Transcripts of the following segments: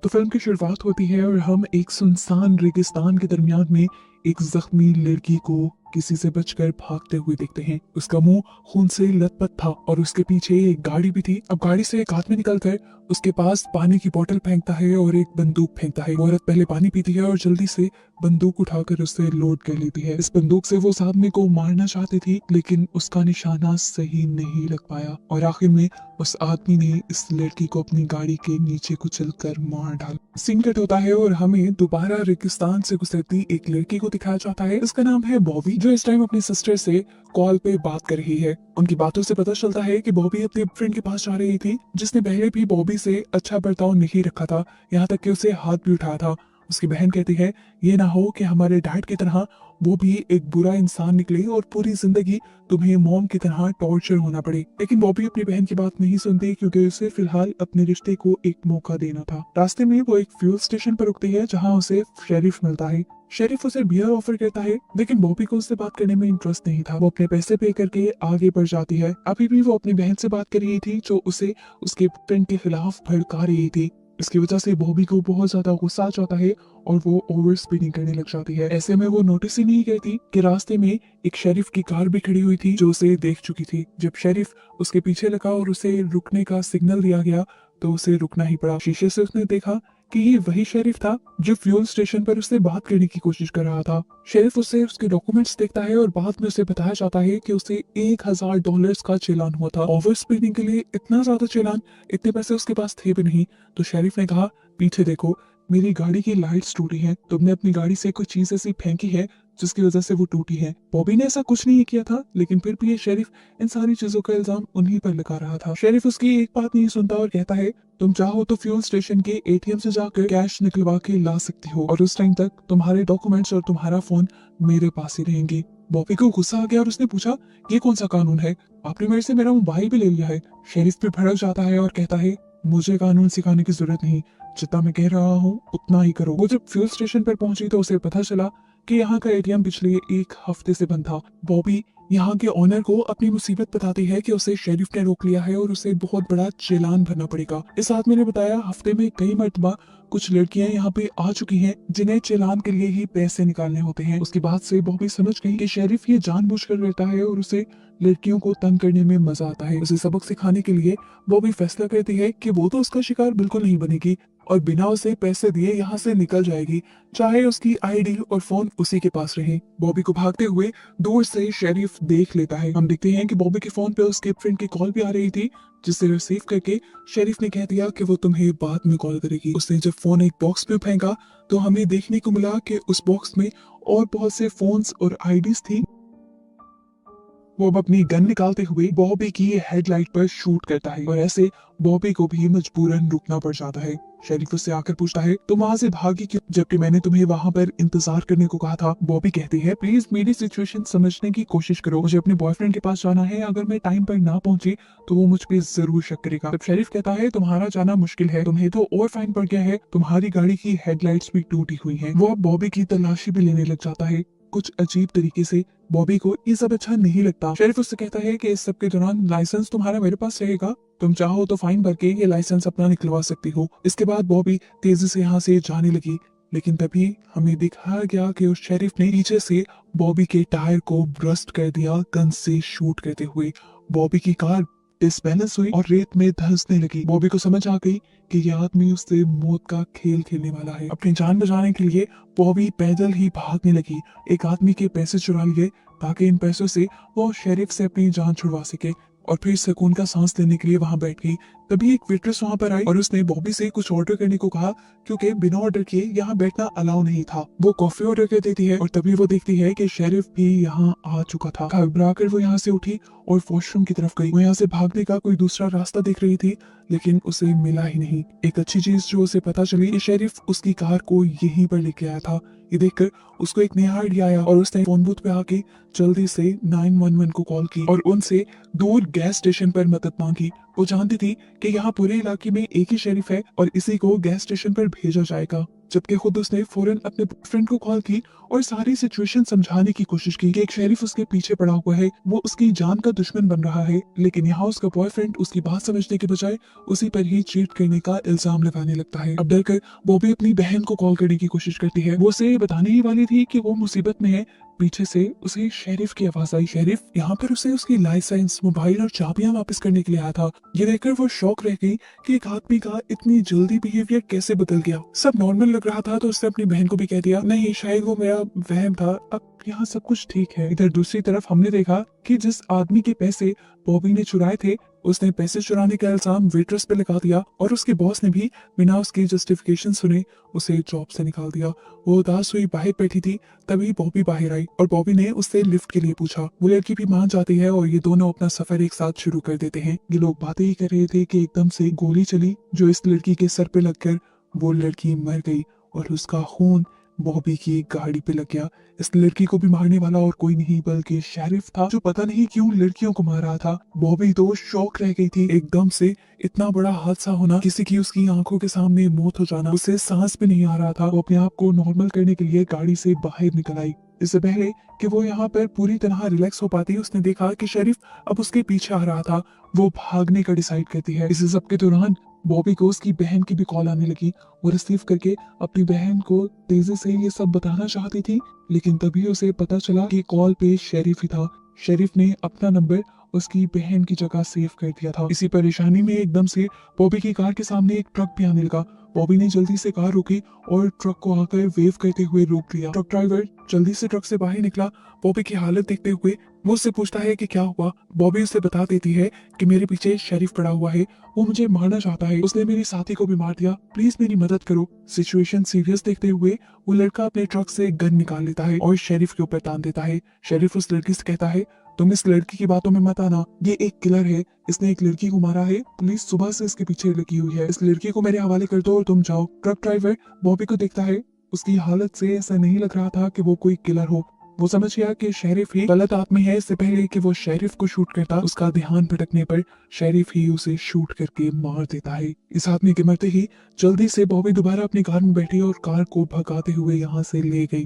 तो फिल्म की शुरुआत होती है और हम एक सुनसान रेगिस्तान के दरमियान में एक जख्मी लड़की को किसी से बचकर भागते हुए देखते हैं। उसका मुंह खून से लथपथ था और उसके पीछे एक गाड़ी भी थी। अब गाड़ी से एक आदमी निकलकर उसके पास पानी की बोतल फेंकता है और एक बंदूक फेंकता है। वो औरत पहले पानी पीती है और जल्दी से बंदूक उठाकर उससे लोड कर लेती है। इस बंदूक से वो उस आदमी को मारना चाहती थी, लेकिन उसका निशाना सही नहीं लग पाया और आखिर में उस आदमी ने इस लड़की को अपनी गाड़ी के नीचे कुचलकर मार डाला। सीन कट होता है और हमें दोबारा रेगिस्तान से गुजरती एक लड़की को दिखाया जाता है। इसका नाम है बॉबी, जो इस टाइम अपनी सिस्टर से कॉल पे बात कर रही है। उनकी बातों से पता चलता है कि बॉबी अपने फ्रेंड के पास जा रही थी, जिसने पहले भी बॉबी से अच्छा बर्ताव नहीं रखा था, यहाँ तक कि उसे हाथ भी उठाया था। उसकी बहन कहती है ये ना हो कि हमारे डैड की तरह वो भी एक बुरा इंसान निकले और पूरी जिंदगी तुम्हें मॉम की तरह टॉर्चर होना पड़े। लेकिन बॉबी अपनी बहन की बात नहीं सुनती, क्योंकि उसे फिलहाल अपने रिश्ते को एक मौका देना था। रास्ते में वो एक फ्यूल स्टेशन पर रुकती है, जहाँ उसे शेरिफ मिलता है। शेरिफ उसे बियर ऑफर करता है, लेकिन बॉबी को उससे बात करने में इंटरेस्ट नहीं था। वो अपने पैसे पे करके आगे बढ़ जाती है। अभी भी वो अपनी बहन से बात कर रही थी, जो उसे उसके फ्रेंड के खिलाफ भड़का रही थी। इसकी वजह से बॉबी को बहुत ज्यादा गुस्सा आ जाता है और वो ओवर स्पीडिंग करने लग जाती है। ऐसे में वो नोटिस ही नहीं करती कि रास्ते में एक शेरिफ की कार भी खड़ी हुई थी, जो उसे देख चुकी थी। जब शेरिफ उसके पीछे लगा और उसे रुकने का सिग्नल दिया गया, तो उसे रुकना ही पड़ा। शीशे से उसने देखा कि ये वही शेरिफ था जो फ्यूल स्टेशन पर उससे बात करने की कोशिश कर रहा था। शेरिफ उससे उसके डॉक्यूमेंट्स देखता है और बाद में उसे बताया जाता है कि उसे $1000 का चालान हुआ था। ओवर स्पीडिंग के लिए इतना ज्यादा चालान, इतने पैसे उसके पास थे भी नहीं। तो शेरिफ ने कहा पीछे देखो, मेरी गाड़ी की लाइट्स टूटी हैं। तुमने अपनी गाड़ी से कुछ चीज ऐसी फेंकी है जिसकी वजह से वो टूटी है। बॉबी ने ऐसा कुछ नहीं किया था, लेकिन फिर भी ये शेरिफ इन सारी चीजों का इल्जाम उन्हीं पर लगा रहा था। शेरिफ उसकी एक बात नहीं सुनता और कहता है तुम चाहो तो फ्यूल स्टेशन के एटीएम से जाकर कैश निकलवा के ला सकती हो, और उस टाइम तक तुम्हारे डॉक्यूमेंट्स और तुम्हारा फोन मेरे पास ही रहेंगे। बॉबी को गुस्सा आ गया और उसने पूछा ये कौन सा कानून है, आपने मेरे से मेरा मोबाइल भी ले लिया है। शेरिफ भी भड़क जाता है और कहता है मुझे कानून सिखाने की जरूरत नहीं, जितना मैं कह रहा हूँ उतना ही करो। वो जब फ्यूल स्टेशन पर पहुंची तो उसे पता चला कि यहाँ का एटीएम पिछले एक हफ्ते से बंद था। बॉबी यहाँ के ओनर को अपनी मुसीबत बताती है कि उसे शेरिफ ने रोक लिया है और उसे बहुत बड़ा चालान भरना पड़ेगा। इस आदमी ने बताया हफ्ते में कई मरतबा कुछ लड़कियां यहाँ पे आ चुकी हैं, जिन्हें चालान के लिए ही पैसे निकालने होते हैं। उसकी बात से बॉबी समझ गई कि शेरिफ ये जानबूझकर करता है और उसे लड़कियों को तंग करने में मजा आता है। उसे सबक सिखाने के लिए बॉबी फैसला करती है कि वो तो उसका शिकार बिल्कुल नहीं बनेगी और बिना उसे पैसे दिए यहाँ से निकल जाएगी, चाहे उसकी आईडी और फोन उसी के पास रहे। बॉबी को भागते हुए दूर से शेरिफ देख लेता है। हम देखते हैं कि बॉबी के फोन पे उसके फ्रेंड की कॉल भी आ रही थी, जिसे रिसीव करके शेरिफ ने कह दिया कि वो तुम्हें बाद में कॉल करेगी। उसने जब फोन एक बॉक्स में फेंका तो हमें देखने को मिला कि उस बॉक्स में और बहुत से फोन्स और आईडीज थी। वो अब अपनी गन निकालते हुए बॉबी की हेडलाइट पर शूट करता है और ऐसे बॉबी को भी मजबूरन रुकना पड़ जाता है। शेरिफ उससे आकर पूछता है तुम वहाँ से भागी क्यों, जबकि मैंने तुम्हें वहाँ पर इंतजार करने को कहा था। बॉबी कहती है प्लीज मेरी सिचुएशन समझने की कोशिश करो, मुझे अपने बॉयफ्रेंड के पास जाना है, अगर मैं टाइम पर ना पहुंची तो वो मुझ पे जरूर शक करेगा। तब शेरिफ कहता है तुम्हारा जाना मुश्किल है, तुम्हें तो और फाइन पड़ गया है, तुम्हारी गाड़ी की हेडलाइट्स भी टूटी हुई है। वो अब बॉबी की तलाशी भी लेने लग जाता है कुछ अजीब तरीके से। बॉबी को ये सब अच्छा नहीं लगता। शेरिफ उससे कहता है कि इस सब के दौरान लाइसेंस तुम्हारा मेरे पास रहेगा, तुम चाहो तो फाइन भर के ये लाइसेंस अपना निकलवा सकती हो। इसके बाद बॉबी तेजी से यहाँ से जाने लगी, लेकिन तभी हमें दिखाया गया कि उस शेरिफ ने पीछे से बॉबी के टायर को ब्रस्ट कर दिया गन से शूट करते हुए। बॉबी की कार डिसबैलेंस हुई और रेत में धंसने लगी। बॉबी को समझ आ गई कि यह आदमी उससे मौत का खेल खेलने वाला है। अपनी जान बचाने के लिए बॉबी पैदल ही भागने लगी। एक आदमी के पैसे चुरा लिए ताकि इन पैसों से वो शेरिफ से अपनी जान छुड़वा सके, और फिर सुकून का सांस लेने के लिए वहां बैठ गई। तभी एक वेट्रेस वहां पर आई और उसने बॉबी से कुछ ऑर्डर करने को कहा, क्योंकि बिना ऑर्डर किए यहाँ बैठना अलाउ नहीं था। वो कॉफी ऑर्डर कर देती है और तभी वो देखती है कि शेरिफ भी यहाँ आ चुका था। घबराकर वो यहाँ से उठी और वॉशरूम की तरफ गई। वो यहाँ से भागने का कोई दूसरा रास्ता देख रही थी, लेकिन उसे मिला ही नहीं। एक अच्छी चीज जो उसे पता चली कि शेरिफ उसकी कार को यहीं पर लेके आया था। ये देखकर उसको एक नया आइडिया आया और उसने फोन बूथ पे आके जल्दी से 911 को कॉल की और उनसे दूर गैस स्टेशन पर मदद मांगी। वो जानती थी कि यहाँ पूरे इलाके में एक ही शेरिफ है और इसी को गैस स्टेशन पर भेजा जाएगा। जबकि खुद उसने फौरन अपने फ्रेंड को कॉल की और सारी सिचुएशन समझाने की कोशिश की कि एक शेरिफ उसके पीछे पड़ा हुआ है, वो उसकी जान का दुश्मन बन रहा है। लेकिन यहाँ उसका बॉयफ्रेंड उसकी बात समझने के बजाय उसी पर ही चीट करने का इल्जाम लगाने लगता है। अब डरकर बॉबी अपनी बहन को कॉल करने की कोशिश करती है। वो उसे बताने ही वाली थी कि वो मुसीबत में है, पीछे से उसे शेरिफ की आवाज आई। शेरिफ यहाँ पर उसे उसकी लाइसेंस, मोबाइल और चाबियां वापस करने के लिए आया था। ये देखकर वो शॉक रह गई कि एक आदमी का इतनी जल्दी बिहेवियर कैसे बदल गया। सब नॉर्मल लग रहा था तो उसने अपनी बहन को भी कह दिया, नहीं शायद वो मेरा वहम था, अब यहाँ सब कुछ ठीक है। इधर दूसरी तरफ हमने देखा कि जिस आदमी के पैसे बॉबी ने चुराए थे, उसने पैसे चुराने का इल्जाम वेट्रेस पे लगा दिया और उसके बॉस ने भी बिना उसकी जस्टिफिकेशन सुने उसे जॉब से निकाल दिया। वो उदास हुई बाहर बैठी थी, तभी बॉबी बाहर आई और बॉबी ने उससे लिफ्ट के लिए पूछा। वो लड़की भी मान जाती है और ये दोनों अपना सफर एक साथ शुरू कर देते हैं। ये लोग बातें ही कर रहे थे कि एकदम से गोली चली जो इस लड़की के सर पे लगकर वो लड़की मर गई और उसका खून बॉबी की गाड़ी पे लग गया। इस लड़की को भी मारने वाला और कोई नहीं बल्कि शेरिफ था, जो पता नहीं क्यों लड़कियों को मार रहा था। बॉबी तो शॉक रह गई थी, एकदम से इतना बड़ा हादसा होना, किसी की उसकी आंखों के सामने मौत हो जाना, उसे सांस भी नहीं आ रहा था। वो अपने आप को नॉर्मल करने के लिए गाड़ी से बाहर निकल आई। इससे पहले कि वो यहाँ पर पूरी तरह रिलैक्स हो पाती, उसने देखा कि शेरिफ अब उसके पीछे आ रहा था। वो भागने का डिसाइड करती है। इस सब के दौरान बॉबी को उसकी बहन की भी कॉल आने लगी। वो रिसीव करके अपनी बहन को तेजी से ये सब बताना चाहती थी, लेकिन तभी उसे पता चला कि कॉल पे शेरिफ ही था। शेरिफ ने अपना नंबर उसकी बहन की जगह सेव कर दिया था। इसी परेशानी में एकदम से बॉबी की कार के सामने एक ट्रक भी आने लगा। बॉबी ने जल्दी से कार रोकी और ट्रक को आकर वेव करते हुए रोक लिया। ट्रक ड्राइवर जल्दी से ट्रक से बाहर निकला। बॉबी की हालत देखते हुए वो उससे पूछता है कि क्या हुआ। बॉबी उसे बता देती है कि मेरे पीछे शेरिफ पड़ा हुआ है, वो मुझे मारना चाहता है, उसने मेरे साथी को भी मार दिया, प्लीज मेरी मदद करो। सिचुएशन सीरियस देखते हुए वो लड़का अपने ट्रक से गन निकाल लेता है और शेरिफ के ऊपर तान देता है। शेरिफ उस लड़की से कहता है, तुम इस लड़की की बातों में मत आना, ये एक किलर है, इसने एक लड़की को मारा है, पुलिस सुबह से इसके पीछे लगी हुई है, इस लड़की को मेरे हवाले कर दो और तुम जाओ। ट्रक ड्राइवर बॉबी को देखता है, उसकी हालत से ऐसा नहीं लग रहा था कि वो कोई किलर हो। वो समझ गया कि शेरिफ ही गलत आदमी है। इससे पहले कि वो शेरिफ को शूट करता, उसका ध्यान भटकने पर शेरिफ ही उसे शूट करके मार देता है। इस आदमी के मरते ही जल्दी से बॉबी दोबारा अपनी कार में बैठी और कार को भगाते हुए यहाँ से ले गई।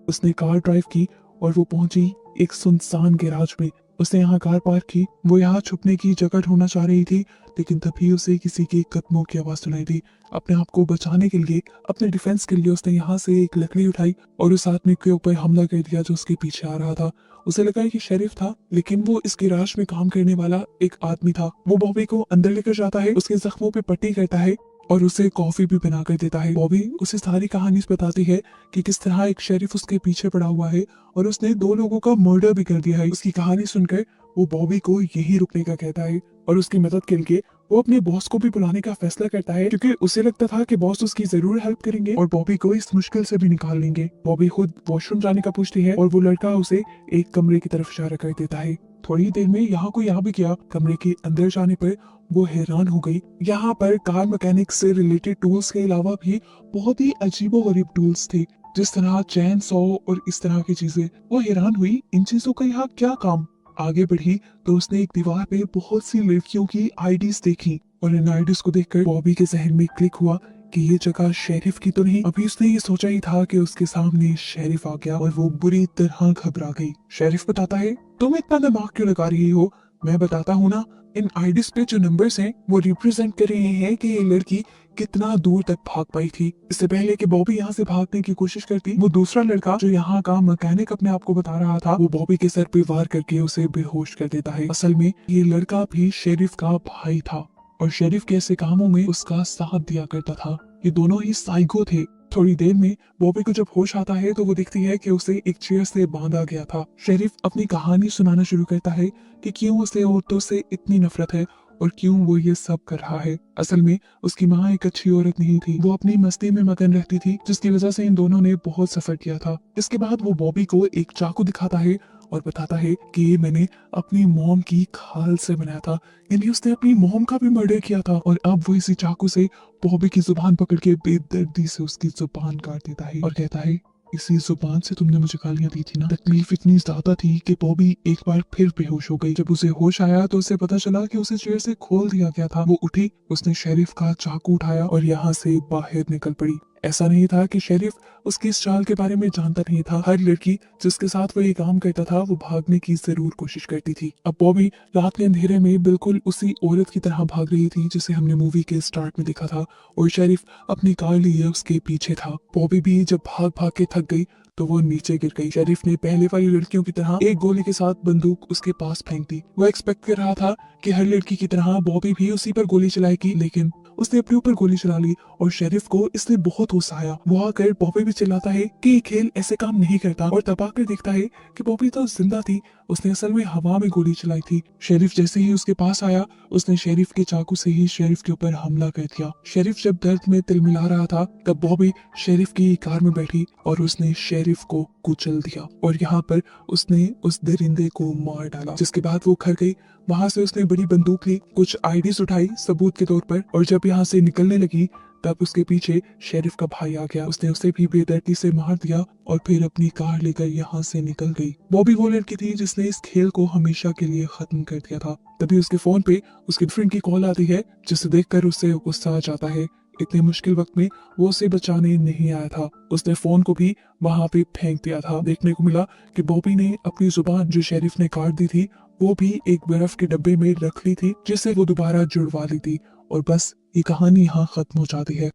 उसने कार ड्राइव की और वो पहुंची एक सुनसान गैराज में। उसने यहाँ कार पार्क की। वो यहाँ छुपने की जगह ढूंढना चाह रही थी, लेकिन तभी उसे किसी के कदमों की आवाज सुनाई दी। अपने आप को बचाने के लिए, अपने डिफेंस के लिए उसने यहाँ से एक लकड़ी उठाई और उस आदमी के ऊपर हमला कर दिया जो उसके पीछे आ रहा था। उसे लगा कि शेरिफ था, लेकिन वो इस गैराज में काम करने वाला एक आदमी था। वो बॉबी को अंदर लेकर जाता है, उसके जख्मों पे पट्टी करता है और उसे कॉफी भी बना कर देता है। बॉबी उसे सारी कहानी बताती है कि किस तरह एक शेरिफ उसके पीछे पड़ा हुआ है और उसने 2 लोगों का मर्डर भी कर दिया है। उसकी कहानी सुनकर वो बॉबी को यहीं रुकने का कहता है और उसकी मदद के लिए वो अपने बॉस को भी बुलाने का फैसला करता है, क्योंकि उसे लगता था कि बॉस उसकी जरूर हेल्प करेंगे और बॉबी को इस मुश्किल से भी निकाल लेंगे। बॉबी खुद वॉशरूम जाने का पूछती है और वो लड़का उसे एक कमरे की तरफ इशारा कर देता है। थोड़ी देर में यहाँ को यहाँ भी किया। कमरे के अंदर जाने पर वो हैरान हो गई। यहाँ पर कार मैकेनिक से रिलेटेड टूल्स के अलावा भी बहुत ही अजीबोगरीब टूल्स थे, जिस तरह चैन सॉ और इस तरह की चीजें। वो हैरान हुई, इन चीजों का यहाँ क्या काम। आगे बढ़ी तो उसने एक दीवार पे बहुत सी लड़कियों की आईडीज देखी और इन आईडीज को देखकर बॉबी के जहन में क्लिक हुआ कि ये जगह शेरिफ की तो नहीं। अभी उसने ये सोचा ही था कि उसके सामने शेरिफ आ गया और वो बुरी तरह घबरा गई। शेरिफ बताता है, तुम इतना दिमाग क्यों लगा रही हो, मैं बताता हूँ ना। इन आईडीज पे जो नंबर्स हैं वो रिप्रेजेंट कर रहे हैं कि ये लड़की कितना दूर तक भाग पाई थी। इससे पहले कि बॉबी यहाँ से भागने की कोशिश करती, वो दूसरा लड़का जो यहाँ का मैकेनिक अपने आप को बता रहा था, वो बॉबी के सर पे वार करके उसे बेहोश कर देता है। असल में ये लड़का भी शेरिफ का भाई था और शेरिफ के ऐसे कामों में उसका साथ दिया करता था। ये दोनों ही साइको थे। थोड़ी देर में बॉबी को जब होश आता है तो वो दिखती है कि उसे एक चेयर से बांधा गया था। शेरिफ अपनी कहानी सुनाना शुरू करता है कि क्यों उसे औरतों से इतनी नफरत है और क्यों वो ये सब कर रहा है। असल में उसकी माँ एक अच्छी औरत नहीं थी, वो अपनी मस्ती में मगन रहती थी, जिसकी वजह से इन दोनों ने बहुत सफर किया था। इसके बाद वो बॉबी को एक चाकू दिखाता है और बताता है कि ये मैंने अपनी मॉम की खाल से बनाया था, यानी उसने अपनी मॉम का भी मर्डर किया था और अब वो इसी चाकू से बॉबी की जुबान पकड़ के बेदर्दी से उसकी जुबान काट देता है और कहता है, इसी जुबान से तुमने मुझे गालियां दी थी ना। तकलीफ इतनी ज्यादा थी कि बॉबी एक बार फिर बेहोश हो गई। जब उसे होश आया तो उसे पता चला कि उसे चेयर से खोल दिया गया था। वो उठी, उसने शेरिफ का चाकू उठाया और यहाँ से बाहर निकल पड़ी। ऐसा नहीं था कि शेरिफ उसकी इस चाल के बारे में जानता नहीं था। हर लड़की जिसके साथ वो ये काम करता था वो भागने की जरूर कोशिश करती थी। अब बॉबी रात के अंधेरे में बिल्कुल उसी औरत की तरह भाग रही थी जिसे हमने मूवी के स्टार्ट में देखा था, और शेरिफ अपनी कार लिए उसके पीछे था। बॉबी भी जब भाग भाग के थक गई तो वो नीचे गिर गई। शेरिफ ने पहले वाली लड़कियों की तरह एक गोली के साथ बंदूक उसके पास फेंक दी। वो एक्सपेक्ट कर रहा था कि हर लड़की की तरह बॉबी भी उसी पर गोली चलाएगी, लेकिन उसने अपने ऊपर गोली चला ली और शेरिफ को इसने बहुत गुस्सा आया। वो आकर बॉबी भी चिल्लाता है कि ये खेल ऐसे काम नहीं करता, और तब आकर देखता है कि बॉबी तो जिंदा थी, उसने असल में हवा में गोली चलाई थी। शेरिफ जैसे ही उसके पास आया उसने शेरिफ के चाकू से ही शेरिफ के ऊपर हमला कर दिया। शेरिफ जब दर्द में तिलमिला रहा था तब बॉबी शेरिफ की कार में बैठी और उसने शेरिफ को कुचल दिया, और यहाँ पर उसने उस दरिंदे को मार डाला, जिसके बाद वो घर गई। वहां से उसने बड़ी बंदूक ली, कुछ आईडीज उठाई सबूत के तौर पर, और जब यहाँ से निकलने लगी तब उसके पीछे शेरिफ का भाई आ गया। उसने उसे भी बेदर्दी से मार दिया और फिर अपनी कार लेकर यहाँ से निकल गई। बॉबी वो लड़की थी जिसने इस खेल को हमेशा के लिए खत्म कर दिया था। तभी उसके फोन पे उसके फ्रेंड की कॉल आती है, जिसे देखकर उससे गुस्सा आ जाता है। इतने मुश्किल वक्त में वो उसे बचाने नहीं आया था, उसने फोन को भी वहां पे फेंक दिया था। देखने को मिला कि बॉबी ने अपनी जुबान जो शेरिफ ने काट दी थी वो भी एक बर्फ के डब्बे में रख ली थी, जिसे वो दोबारा जुड़वा ली थी। और बस ये कहानी यहाँ खत्म हो जाती है।